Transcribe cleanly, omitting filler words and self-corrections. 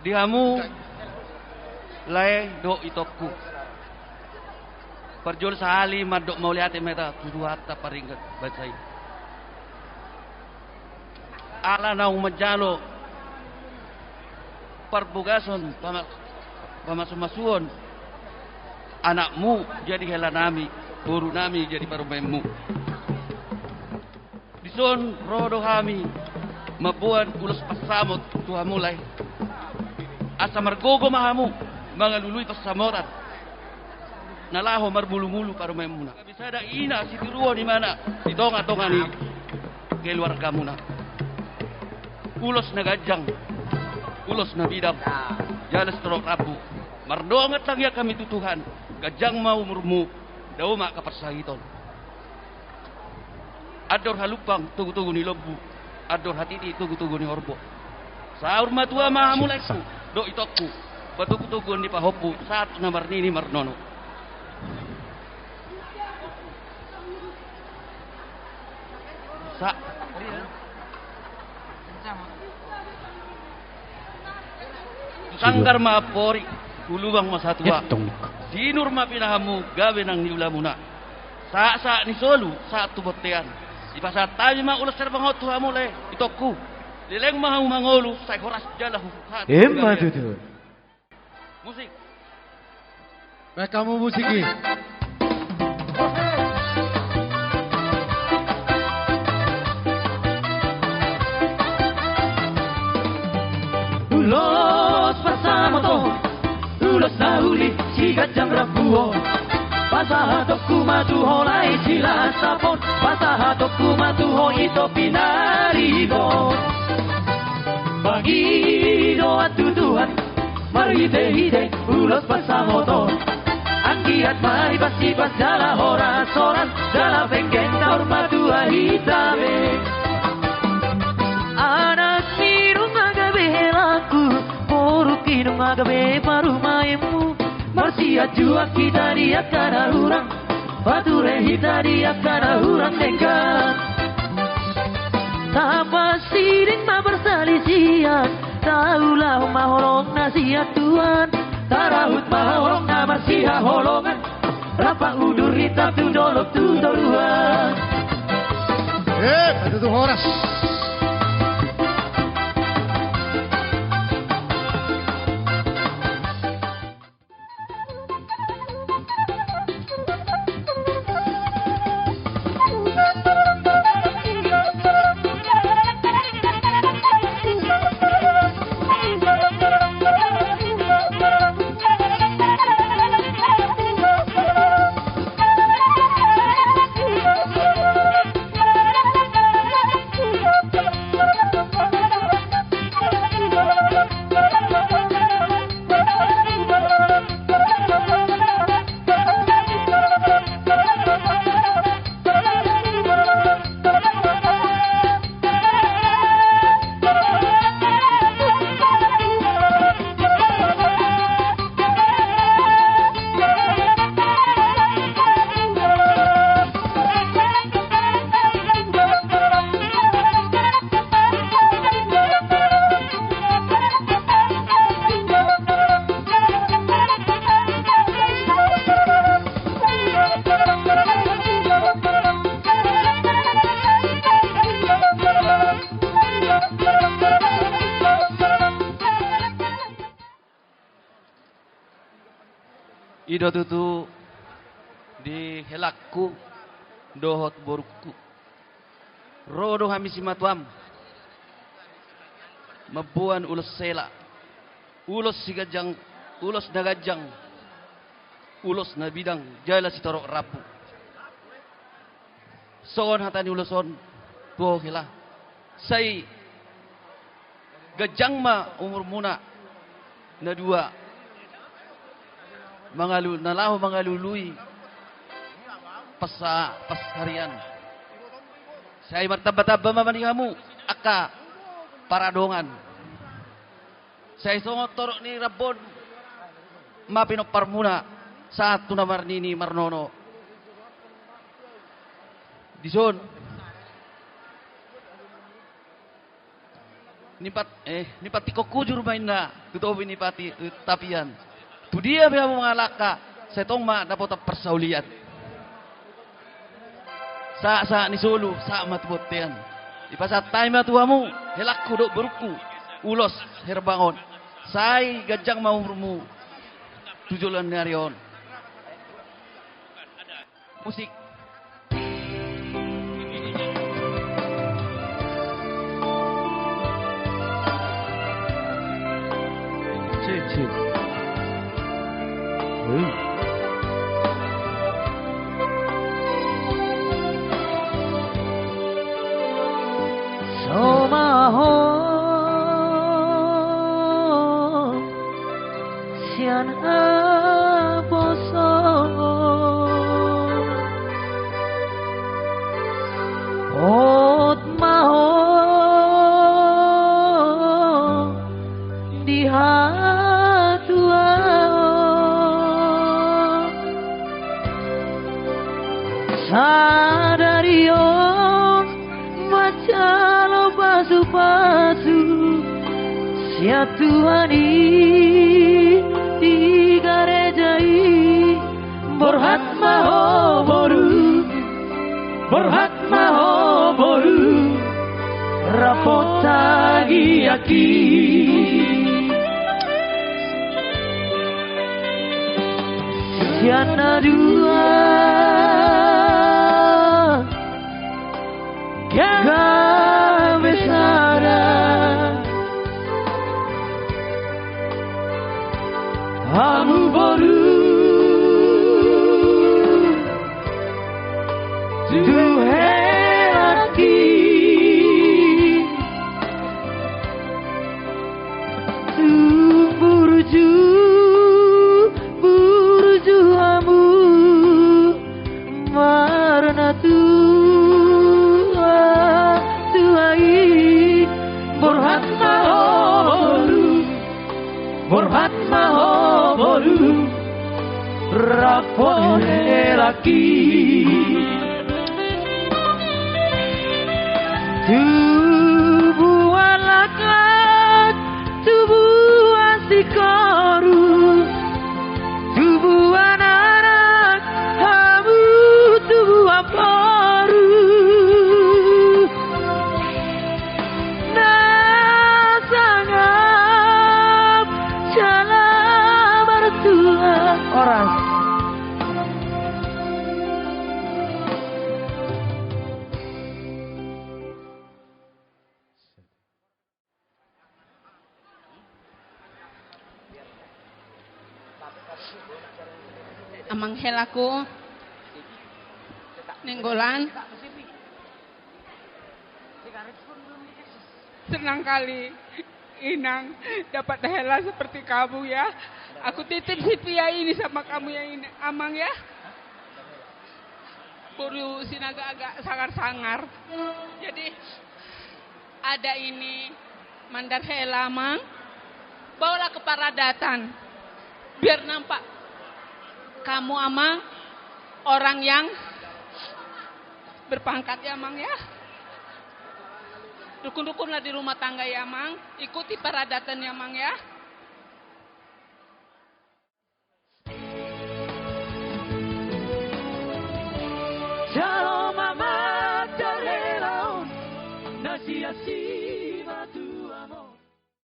Dihamu lae do itokku. Perjul sahali madok mauliate meta tuduhata paringgat bacai. Ala naung majalo perbugason pamasumasuon anakmu jadi hela nami, guru nami jadi parumemu. Dison rodo kami mabuan ulos pasamot tuha mulai asa margogo mahamu mangalului pasamoran nalaho marbulu-mulu parumemu na bisa ada ina si tiruo di mana di tonga-tonga ni keluarga muna ulos na gajang ulos na bidang jalas terok rabu mardongat lang ya kami tutuhan gajang mau murmu daw makapasahiton ador halupang tugu-tugu ni lobu ador hatiti tugu-tugu ni orbo saur matua mahamulai ku do itokku batugu-tugu ni pahopu saat na marnini marnono sa sanggar maapori uluwang masatua dinur mapinahamu gawe nang niulamuna sa ni solu sa tubotean ipasat tabi ma ulos serbangot tuhamu le itokku lileng mahamu mangolu sa horas jalahu Emma tutu. musik Baik kamu musiki. Ulos pasamoto, ulos nauli si gajang rabuo. Pasahatokku matu holai sila sapon, pasahatokku matu ho ito pinaribo. Bagi doa tuduhan, mari hide ulos pasamoto. Angkiat mai pasti pas jala horas-horas, jala pengen taur matu ahitabe. Anak sirung agabe helaku, porukin agabe parumaimu. Marsia jua kita dia kana hurang, bature hita dia kana hurang dengkan. Tanpa siring ma bersalisian, taulah mahorong nasihat Tuhan. Tarahut mahorong na marsia holongan, rapa udur hita tu dolok tu doruan. Tutu horas. Ido tutu di helakku dohot borukku rodo hamisi matuam mabuan ulos sela ulos sigajang ulos nagajang ulos na bidang jala si torok rapu soon hatani uloson tuho hila say gajang ma umur muna na dua nalaho mangalului pas harian saya martaba-taba mamanihamu aka paradongan saya songot torok ni rabon mapinopar muna saat tuna marnini marnono dison Nipati ko kujur main na. Tutobi nipati tapian. Tu dia biya mengalaka. Setong ma dapat persaulian. Sa ni solo, sa matbutian. Ipasat time tuamu, helak kuduk beruku. Ulos herbangon. Sai gajang maurmu. Tujulan narion. Musik. Cik. Hei. Somaho sian aboso ot maho di hatua sadario macalo pasu sia Tuhani di garejai borhat maho boru rapotagi aki siana dua Gavesara Amu boru Duheraki Burju amu Marna Borhat maho boru rapor laki tubuh lakat tubuh asikoru tubuh anak hamu tubuh aporu Oras. Amang helaku nenggolan senang kali Inang dapat hela seperti kamu ya. Aku titip si Pia ini sama kamu yang ini, Amang ya. Buru sinaga agak sangar-sangar. Jadi ada ini mandar hela Amang. Bawalah ke paradatan. Biar nampak kamu Amang orang yang berpangkat ya Amang ya. Dukun-dukunlah di rumah tangga ya Amang. Ikuti paradatan ya Amang ya.